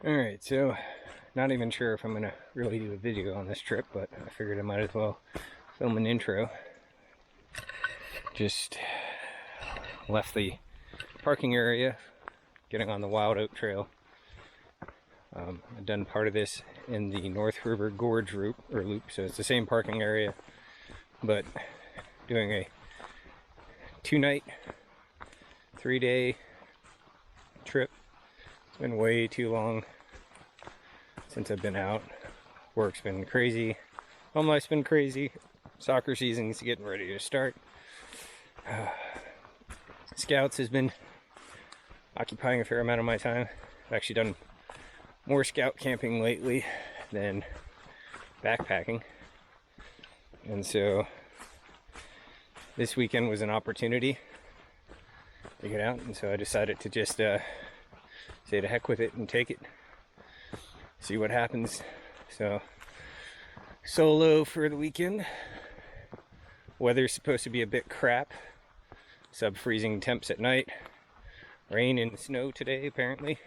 Alright, so not even sure if I'm going to really do a video on this trip, but I figured I might as well film an intro. Just left the parking area, getting on the Wild Oak Trail. I've done part of this in the North River Gorge route, or loop, so it's the same parking area, but doing a 2-night, 3-day trip. It's been way too long since I've been out. Work's been crazy, home life's been crazy, soccer season's getting ready to start. Scouts has been occupying a fair amount of my time. I've actually done more scout camping lately than backpacking, and so this weekend was an opportunity to get out, and so I decided to just say to heck with it and take it, see what happens. So solo for the weekend. Weather's supposed to be a bit crap, sub-freezing temps at night, rain and snow today apparently,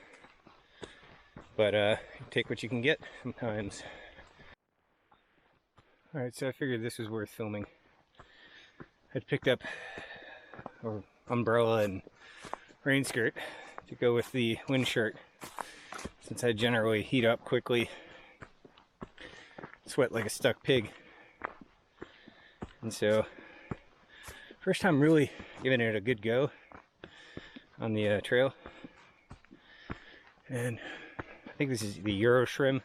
but take what you can get sometimes. Alright, so I figured this was worth filming. I'd picked up an umbrella and rain skirt to go with the wind shirt, since I generally heat up quickly, sweat like a stuck pig. And so, first time really giving it a good go on the trail. And I think this is the Euro Shrim,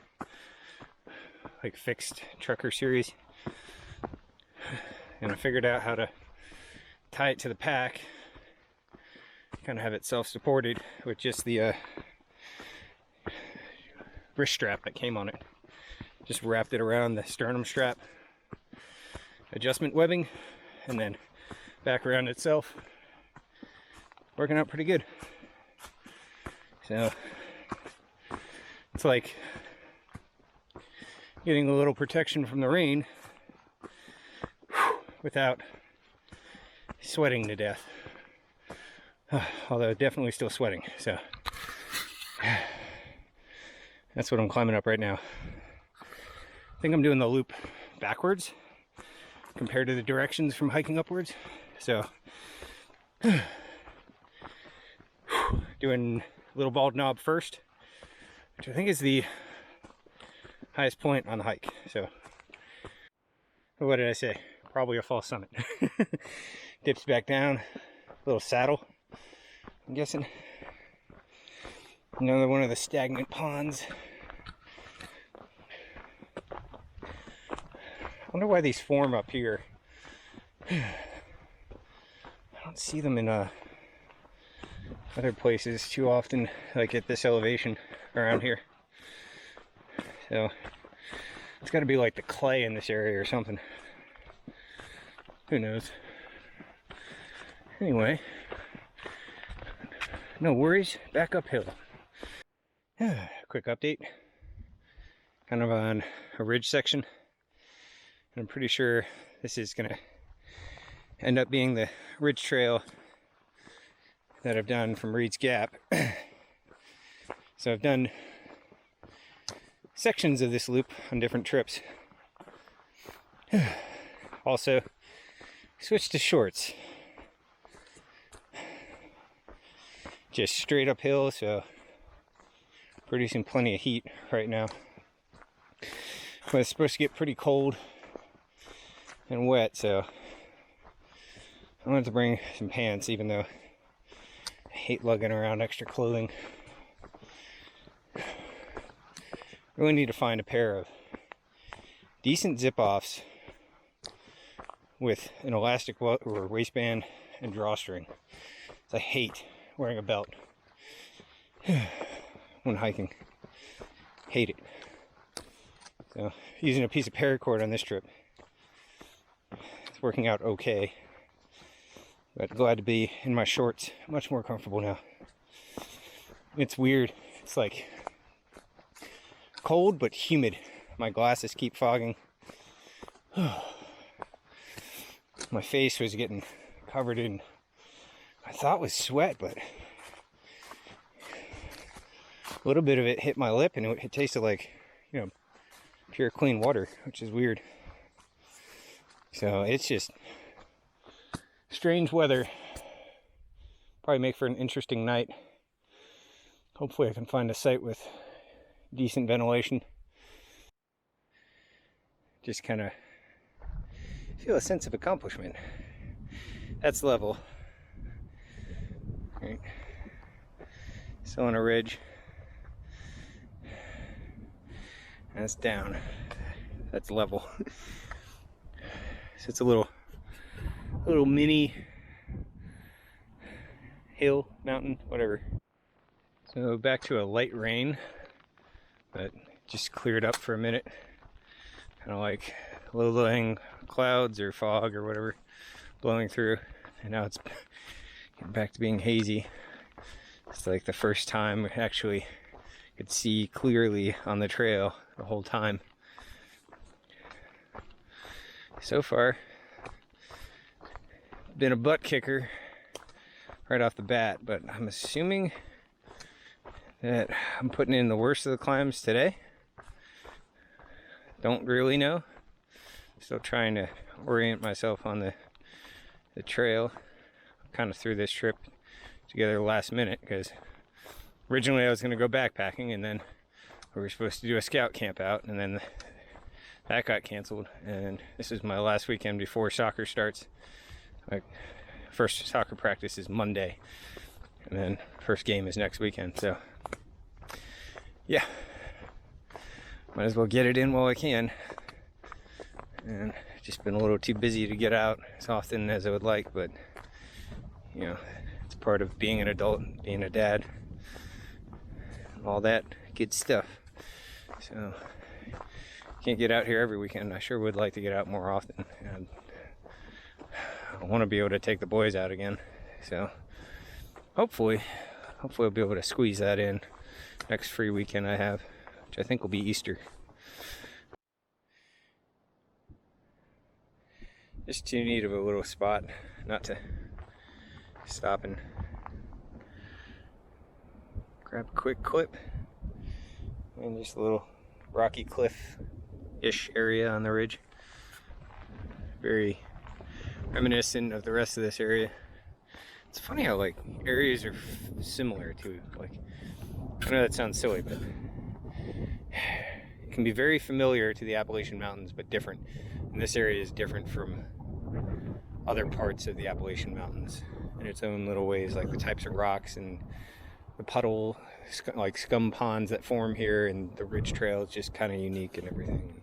like fixed trucker series. And I figured out how to tie it to the pack, kind of have it self-supported with just the wrist strap that came on it. Just wrapped it around the sternum strap, adjustment webbing, and then back around itself. Working out pretty good. So it's like getting a little protection from the rain without sweating to death. Although definitely still sweating, so that's what I'm climbing up right now. I think I'm doing the loop backwards compared to the directions from hiking upwards. So doing Little Bald Knob first, which I think is the highest point on the hike. So what did I say? Probably a false summit. Dips back down, little saddle, I'm guessing. Another one of the stagnant ponds. I wonder why these form up here. I don't see them in other places too often, like at this elevation around here. So it's got to be like the clay in this area or something. Who knows? Anyway, no worries, back uphill. Quick update, kind of on a ridge section. I'm pretty sure this is gonna end up being the ridge trail that I've done from Reed's Gap. So I've done sections of this loop on different trips. Also switched to shorts, just straight uphill, so producing plenty of heat right now. But it's supposed to get pretty cold and wet, so I wanted to bring some pants, even though I hate lugging around extra clothing. Really need to find a pair of decent zip-offs with an elastic or waistband and drawstring. I hate wearing a belt when hiking. Hate it. So using a piece of paracord on this trip. It's working out okay. But glad to be in my shorts. Much more comfortable now. It's weird. It's like cold but humid. My glasses keep fogging. My face was getting covered in, I thought was sweat, but A little bit of it hit my lip and it tasted like, you know, pure clean water, which is weird. So it's just strange weather. Probably make for an interesting night. Hopefully I can find a site with decent ventilation. Just kind of feel a sense of accomplishment. That's level. Right. Still on a ridge. That's down. That's level. So it's a little mini hill, mountain, whatever. So back to a light rain, but just cleared up for a minute. Kind of like low-lying clouds or fog or whatever blowing through, and now it's back to being hazy. It's like the first time I actually could see clearly on the trail the whole time. So far, been a butt kicker right off the bat, but I'm assuming that I'm putting in the worst of the climbs today. Don't really know. Still trying to orient myself on the trail. Kind of threw this trip together last minute because originally I was going to go backpacking, and then we were supposed to do a scout camp out, and then that got canceled, and this is my last weekend before soccer starts. Like, first soccer practice is Monday, and then first game is next weekend, so yeah, might as well get it in while I can. And just been a little too busy to get out as often as I would like, but you know, it's part of being an adult, being a dad, all that good stuff. So can't get out here every weekend. I sure would like to get out more often, and I want to be able to take the boys out again. So hopefully I'll be able to squeeze that in next free weekend I have, which I think will be Easter. Just too neat of a little spot not to stop and grab a quick clip. And just a little rocky cliff-ish area on the ridge. Very reminiscent of the rest of this area. It's funny how like areas are similar to, like, I know that sounds silly, but it can be very familiar to the Appalachian Mountains, but different. And this area is different from other parts of the Appalachian Mountains in its own little ways, like the types of rocks and the puddle, like scum ponds that form here, and the ridge trail is just kind of unique and everything.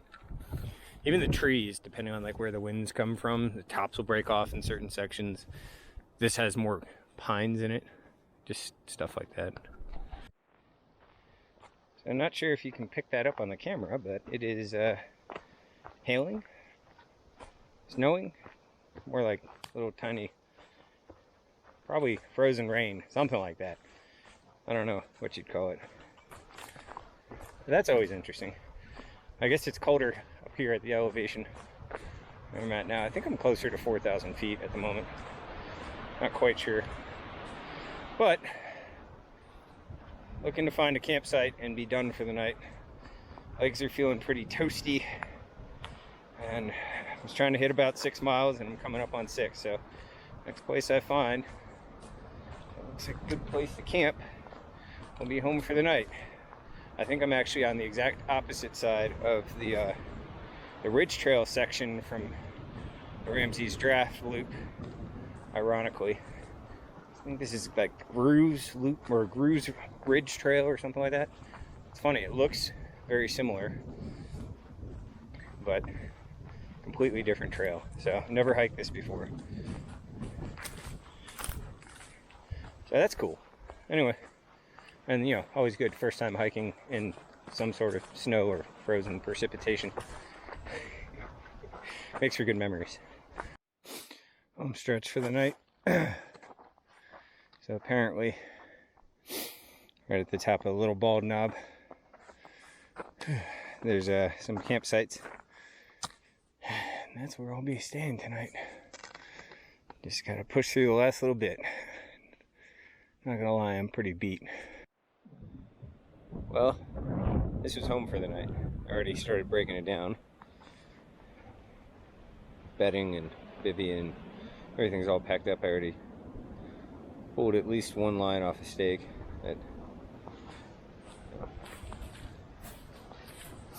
Even the trees, depending on like where the winds come from, the tops will break off in certain sections. This has more pines in it, just stuff like that. So I'm not sure if you can pick that up on the camera, but it is hailing, snowing, more like little tiny, probably frozen rain, something like that. I don't know what you'd call it. But that's always interesting. I guess it's colder up here at the elevation where I'm at now. I think I'm closer to 4,000 feet at the moment. Not quite sure. But looking to find a campsite and be done for the night. Legs are feeling pretty toasty, and I was trying to hit about 6 miles, and I'm coming up on 6. So next place I find that looks like a good place to camp, I'll be home for the night. I think I'm actually on the exact opposite side of the ridge trail section from the Ramsey's Draft Loop, ironically. I think this is like Grooves Loop or Grooves Ridge Trail or something like that. It's funny, it looks very similar, but completely different trail. So never hiked this before. So that's cool. Anyway, and you know, always good first time hiking in some sort of snow or frozen precipitation. Makes for good memories. Home stretch for the night. So apparently, right at the top of the little bald knob, there's some campsites. And that's where I'll be staying tonight. Just gotta push through the last little bit. Not gonna lie, I'm pretty beat. Well, this was home for the night. I already started breaking it down. Bedding and bivvy and everything's all packed up. I already pulled at least one line off a stake.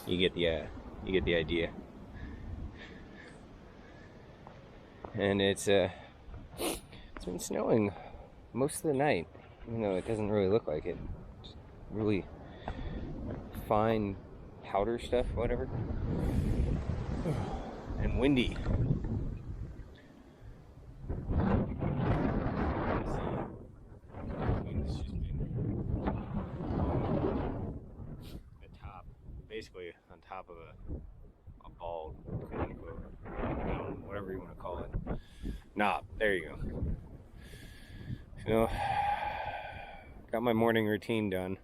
You get the idea. And it's been snowing most of the night, even though it doesn't really look like it. Just really fine powder stuff, whatever. And windy. Wind's just been the top, basically on top of a ball, quote unquote, whatever you want to call it. Knob. There you go. So, got my morning routine done.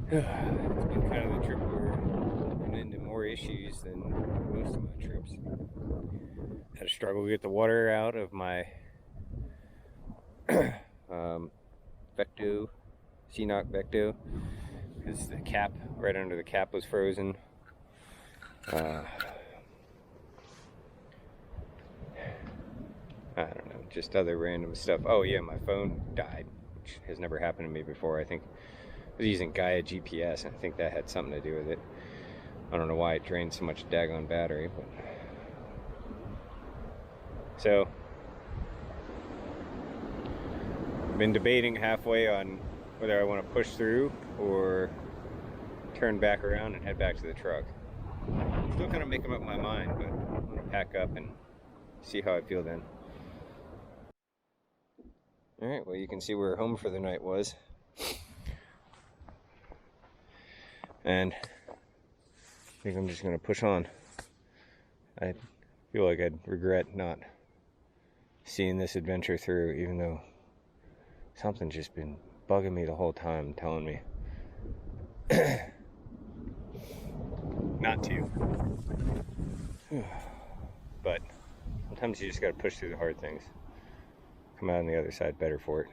It's been kind of a trip where I've run into more issues than most of my trips. Had to struggle to get the water out of my Vecto, CNOC Vecto, because the cap, right under the cap, was frozen. I don't know, just other random stuff. Oh yeah, my phone died, which has never happened to me before. I think I was using Gaia GPS, and I think that had something to do with it. I don't know why it drained so much daggone battery, but... So, I've been debating halfway on whether I want to push through or turn back around and head back to the truck. Still kind of making up my mind, but I'm going to pack up and see how I feel then. Alright, well, you can see where home for the night was. And I think I'm just going to push on. I feel like I'd regret not seeing this adventure through, even though something's just been bugging me the whole time, telling me not to. But sometimes you just got to push through the hard things. Come out on the other side better for it.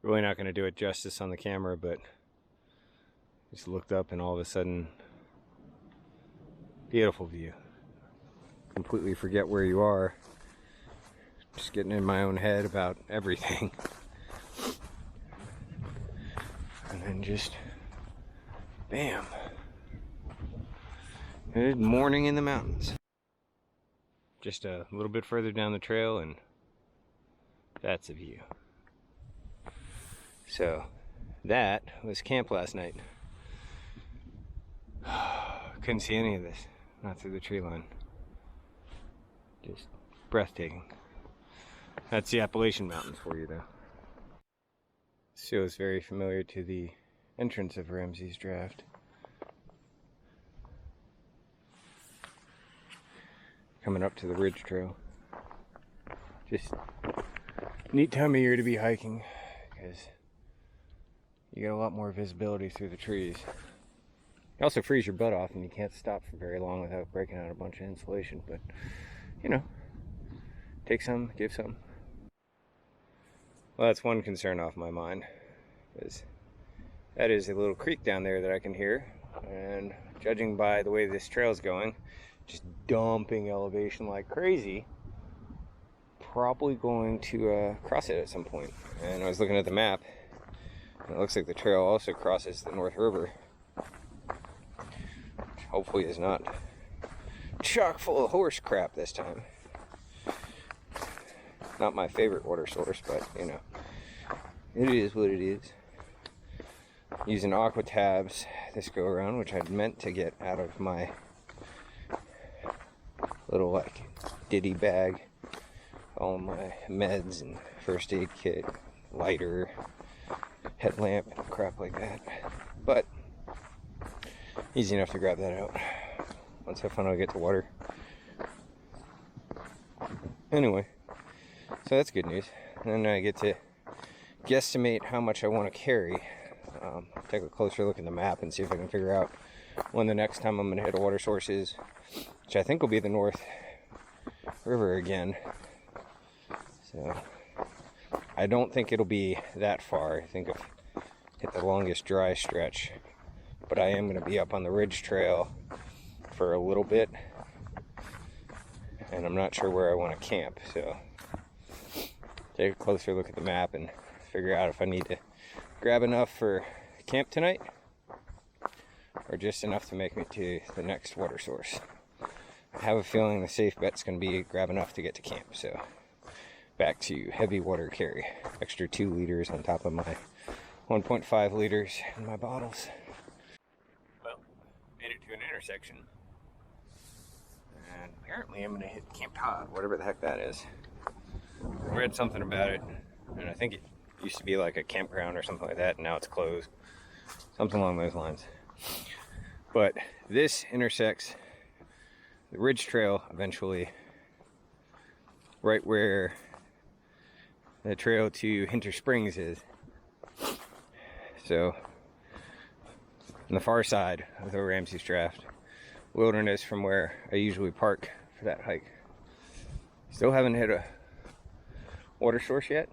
Really not going to do it justice on the camera, but just looked up and all of a sudden, beautiful view. Completely forget where you are. Just getting in my own head about everything. And then just, bam. Good morning in the mountains. Just a little bit further down the trail and that's a view. So that was camp last night. Couldn't see any of this, not through the tree line. Just breathtaking. That's the Appalachian Mountains for you, though. This feels very familiar to the entrance of Ramsey's Draft. Coming up to the Ridge Trail. Just neat time of year to be hiking, because you get a lot more visibility through the trees. You also freeze your butt off and you can't stop for very long without breaking out a bunch of insulation, but you know, take some, give some. Well, that's one concern off my mind, is that is a little creek down there that I can hear, and judging by the way this trail's going, just dumping elevation like crazy, probably going to cross it at some point. And I was looking at the map, and it looks like the trail also crosses the North River, which hopefully is not chock full of horse crap this time. Not my favorite water source, but you know, it is what it is. Using aqua tabs this go around, which I'd meant to get out of my little like ditty bag. All my meds and first aid kit, lighter, headlamp, and crap like that. But easy enough to grab that out once I finally get to water. Anyway, so that's good news. And then I get to guesstimate how much I want to carry. Take a closer look at the map and see if I can figure out when the next time I'm going to hit a water source is, which I think will be the North River again. So I don't think it'll be that far. I think I've hit the longest dry stretch, but I am going to be up on the ridge trail for a little bit, and I'm not sure where I want to camp, so take a closer look at the map and figure out if I need to grab enough for camp tonight or just enough to make me to the next water source. I have a feeling the safe bet's going to be grab enough to get to camp, so back to heavy water carry. Extra 2 liters on top of my 1.5 liters in my bottles. Well, made it to an intersection. And apparently I'm going to hit Camp TWOT, whatever the heck that is. I read something about it, and I think it used to be like a campground or something like that, and now it's closed. Something along those lines. But this intersects the ridge trail eventually, right where the trail to Hinter Springs is. So, on the far side of the Ramsey's Draft wilderness from where I usually park for that hike. Still haven't hit a water source yet.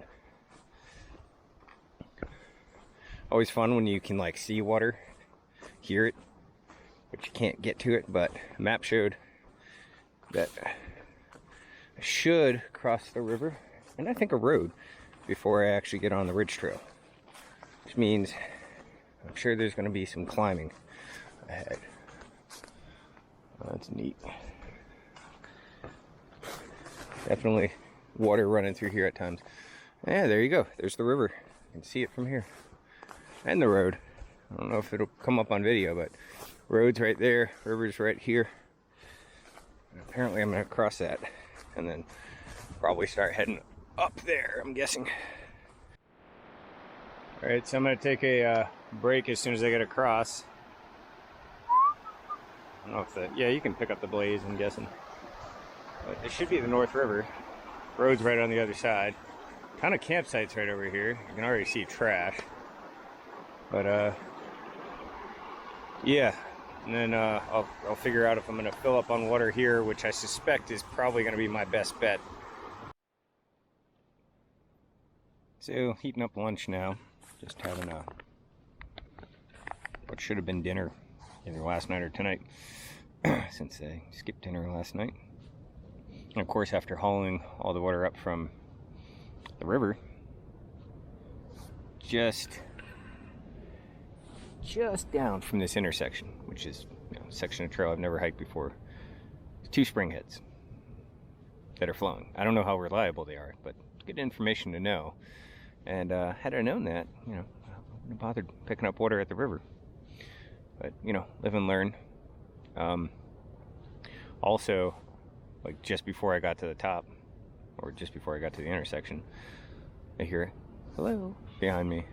Always fun when you can like see water, hear it, but you can't get to it. But the map showed that I should cross the river, and I think a road, before I actually get on the ridge trail, which means I'm sure there's going to be some climbing ahead. That's neat. Definitely water running through here at times. Yeah, there you go. There's the river. You can see it from here. And the road. I don't know if it'll come up on video, but road's right there, river's right here. And apparently I'm going to cross that and then probably start heading up there, I'm guessing. Alright, so I'm going to take a break as soon as I get across. I don't know if the, yeah, you can pick up the blaze, I'm guessing. But it should be the North River. Road's right on the other side. Ton of campsites right over here. You can already see trash. But yeah, and then I'll figure out if I'm going to fill up on water here, which I suspect is probably going to be my best bet. So, heating up lunch now. Just having what should have been dinner either last night or tonight, since I skipped dinner last night. And of course, after hauling all the water up from the river, just down from this intersection, which is a section of trail I've never hiked before, 2 spring heads that are flowing. I don't know how reliable they are, but good information to know. And had I known that, I wouldn't have bothered picking up water at the river. But live and learn. Also, like just before I got to the top, or just before I got to the intersection, I hear hello behind me.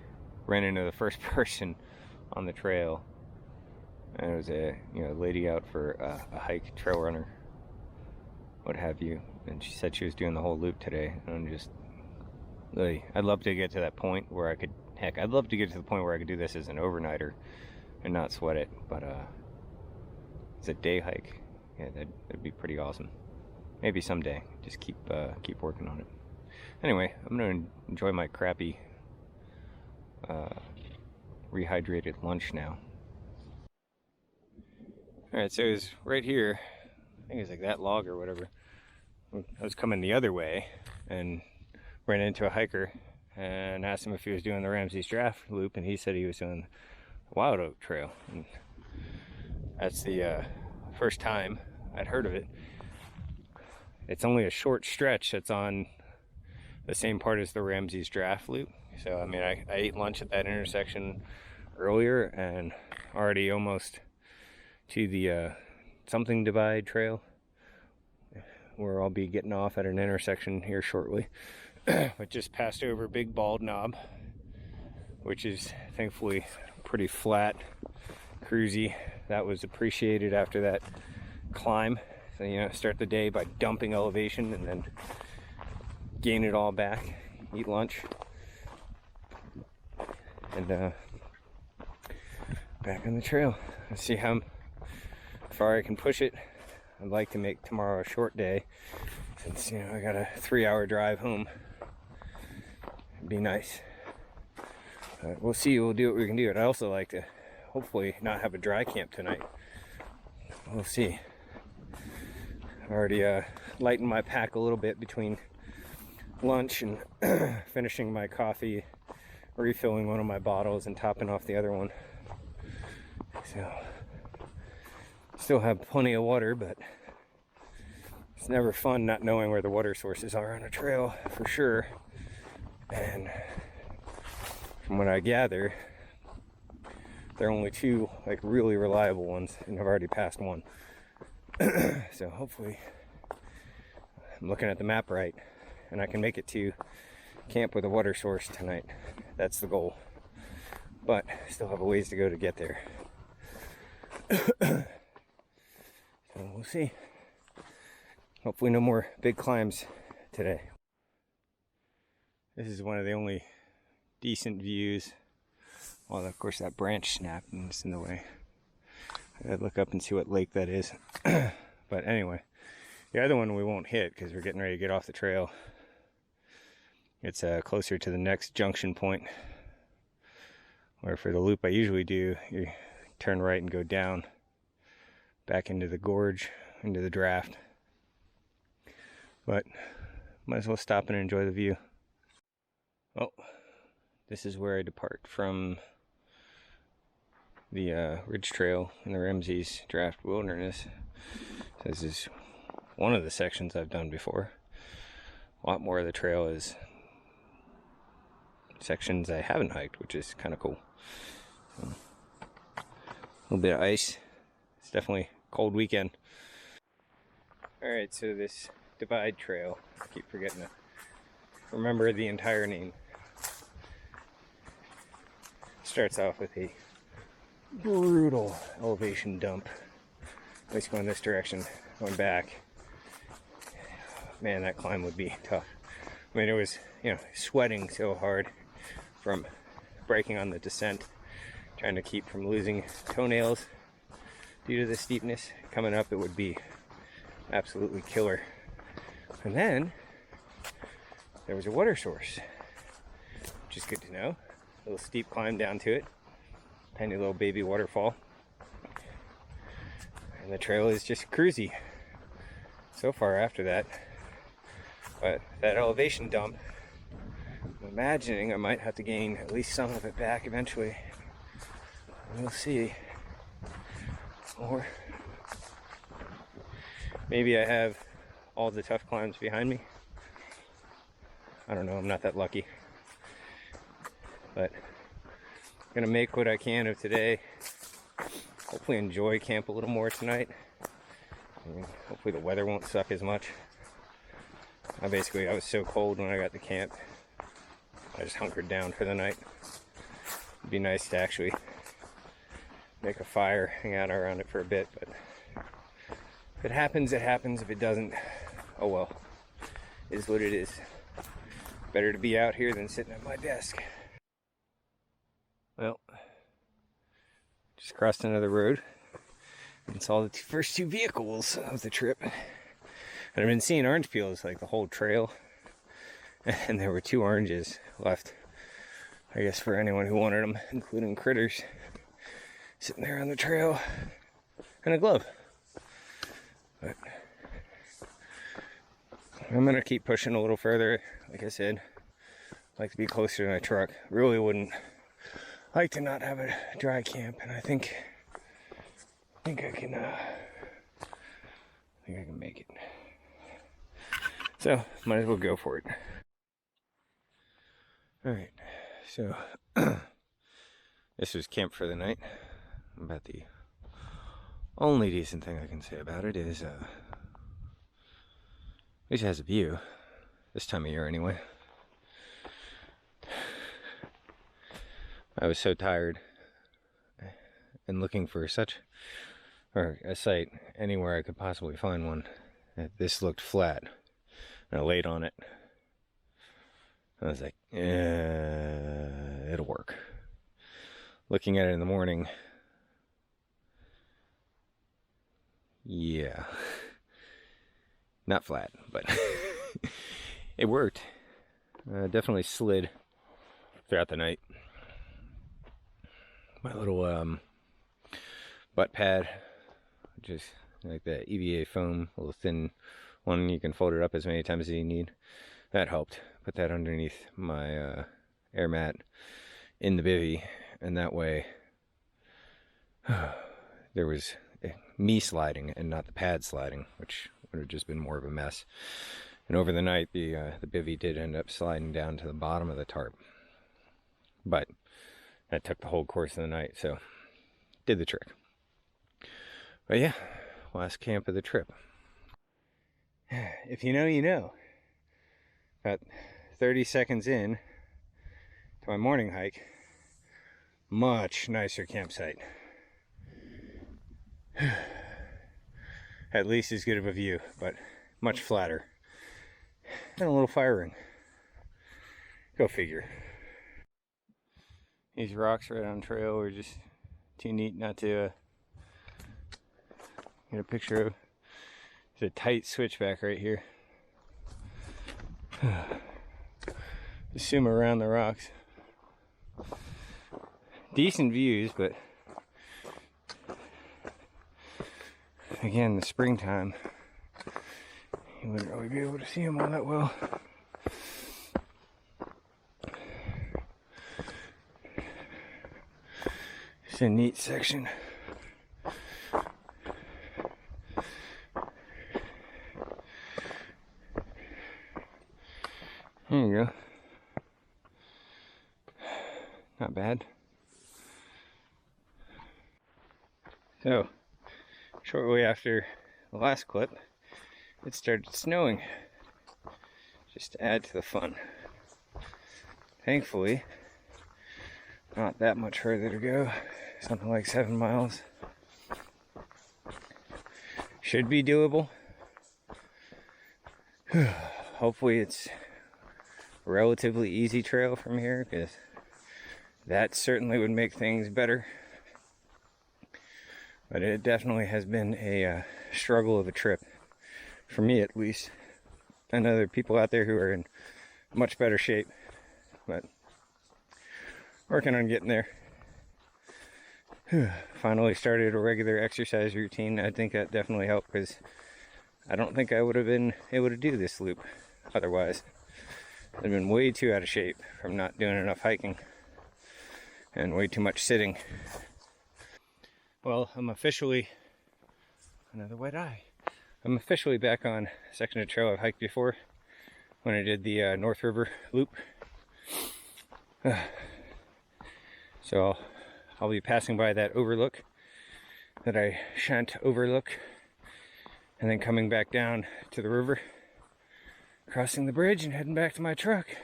Ran into the first person on the trail, and it was a lady out for a hike, trail runner, what have you, and she said she was doing the whole loop today. And I'm just really, I'd love to get to that point where I could, I'd love to get to the point where I could do this as an overnighter and not sweat it, but it's a day hike. Yeah, that'd be pretty awesome. Maybe someday. Just keep working on it. Anyway, I'm gonna enjoy my crappy rehydrated lunch now. Alright, so it was right here. I think it was like that log or whatever. I was coming the other way and ran into a hiker and asked him if he was doing the Ramsey's Draft loop, and he said he was doing the Wild Oak Trail. And that's the first time I'd heard of it. It's only a short stretch that's on the same part as the Ramsey's Draft loop. So I mean, I ate lunch at that intersection earlier and already almost to the something divide trail, where I'll be getting off at an intersection here shortly. But just passed over Big Bald Knob, which is thankfully pretty flat, cruisy. That was appreciated after that climb. So start the day by dumping elevation and then gain it all back, eat lunch, and back on the trail. Let's see how far I can push it. I'd like to make tomorrow a short day, since I got a 3-hour drive home It'd be nice. We'll see. We'll do what we can do. I'd also like to hopefully not have a dry camp tonight. We'll see. I already lightened my pack a little bit between lunch and finishing my coffee, refilling one of my bottles and topping off the other one. So still have plenty of water, but it's never fun not knowing where the water sources are on a trail, for sure. And from what I gather, there are only two like really reliable ones, and I've already passed one. So hopefully I'm looking at the map right and I can make it to camp with a water source tonight. That's the goal, but still have a ways to go to get there. So we'll see. Hopefully no more big climbs today. This is one of the only decent views. Well, of course that branch snapped and it's in the way. I'd look up and see what lake that is. But anyway, the other one we won't hit because we're getting ready to get off the trail. It's closer to the next junction point, where for the loop I usually do, you turn right and go down back into the gorge, into the draft. But might as well stop and enjoy the view. Oh, this is where I depart from the Ridge Trail in the Ramses Draft Wilderness. This is one of the sections I've done before. A lot more of the trail is sections I haven't hiked, which is kind of cool. So, a little bit of ice. It's definitely a cold weekend. Alright, so this divide trail, I keep forgetting to remember the entire name, starts off with a brutal elevation dump. At least going this direction, going back. Man, that climb would be tough. I mean, it was, sweating so hard from braking on the descent, trying to keep from losing toenails due to the steepness. Coming up, it would be absolutely killer. And then there was a water source, which is good to know. A little steep climb down to it, tiny little baby waterfall, and the trail is just cruisy so far after that. But that elevation dump, I'm imagining I might have to gain at least some of it back eventually. We'll see. Or maybe I have all the tough climbs behind me. I don't know, I'm not that lucky. But I'm gonna make what I can of today. Hopefully enjoy camp a little more tonight. And hopefully the weather won't suck as much. I was so cold when I got to camp, I just hunkered down for the night. It'd be nice to actually make a fire, hang out around it for a bit, but if it happens, it happens. If it doesn't, oh well. It is what it is. Better to be out here than sitting at my desk. Well, just crossed another road and saw the first two vehicles of the trip. And I've been seeing orange peels like the whole trail, and there were two oranges left, I guess, for anyone who wanted them, including critters, sitting there on the trail, and a glove. But I'm gonna keep pushing a little further. Like I said, I'd like to be closer to my truck. Really wouldn't like to not have a dry camp, and I think I can make it. So might as well go for it. All right, so this was camp for the night. About the only decent thing I can say about it is at least it has a view this time of year anyway. I was so tired and looking for a site anywhere I could possibly find one that this looked flat, and I laid on it. I was like, it'll work. Looking at it in the morning, yeah, not flat, but it worked. Definitely slid throughout the night. My little butt pad, which is like the EVA foam, a little thin one, you can fold it up as many times as you need. That helped. Put that underneath my air mat in the bivvy, and that way there was me sliding and not the pad sliding, which would have just been more of a mess. And over the night, the bivvy did end up sliding down to the bottom of the tarp, but that took the whole course of the night, so did the trick. But yeah, last camp of the trip. If you know, you know. About 30 seconds in to my morning hike, much nicer campsite. At least as good of a view, but much flatter. And a little fire ring. Go figure. These rocks right on trail were just too neat not to get a picture of. There's a tight switchback right here. Just zoom around the rocks. Decent views, but again, the springtime, you wouldn't really be able to see them all that well. It's a neat section. There you go. Not bad. So, shortly after the last clip, it started snowing, just to add to the fun. Thankfully, not that much further to go, something like 7 miles. Should be doable. Hopefully it's a relatively easy trail from here, because that certainly would make things better. But it definitely has been a struggle of a trip, for me at least. I know there are people out there who are in much better shape, but working on getting there. Finally started a regular exercise routine. I think that definitely helped, because I don't think I would have been able to do this loop otherwise. I've been way too out of shape from not doing enough hiking and way too much sitting. Well, I'm officially, another wet eye. I'm officially back on a section of trail I've hiked before when I did the North River loop. So I'll be passing by that overlook that I shan't overlook, and then coming back down to the river, crossing the bridge and heading back to my truck.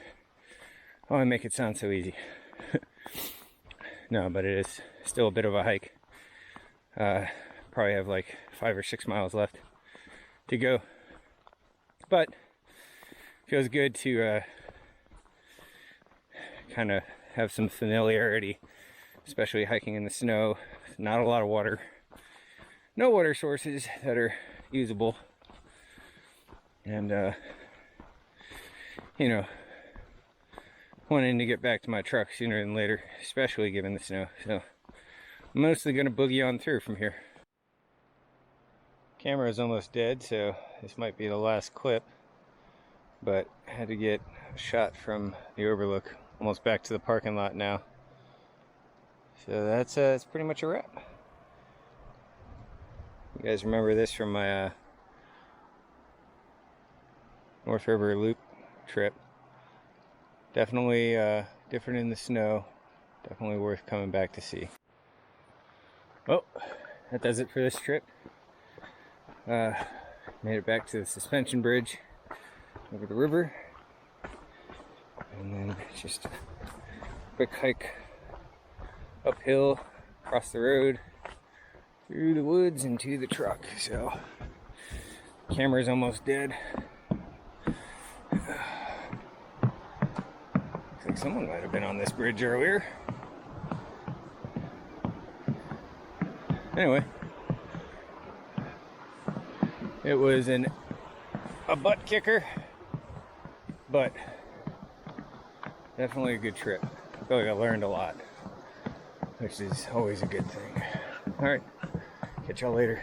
Oh, I make it sound so easy. No, but it is still a bit of a hike. Probably have like 5 or 6 miles left to go, but feels good to kind of have some familiarity, especially hiking in the snow. Not a lot of water, no water sources that are usable, and you know, wanting to get back to my truck sooner than later, especially given the snow. So I'm mostly going to boogie on through from here. Camera is almost dead, so this might be the last clip, but I had to get a shot from the overlook. Almost back to the parking lot now. So that's pretty much a wrap. You guys remember this from my North River loop trip. Definitely different in the snow. Definitely worth coming back to see. Well, that does it for this trip. Made it back to the suspension bridge over the river, and then just a quick hike uphill, across the road, through the woods, and to the truck. So camera's almost dead. Looks like someone might have been on this bridge earlier. Anyway, it was a butt kicker, but definitely a good trip. feel like I learned a lot, which is always a good thing. All right, catch y'all later.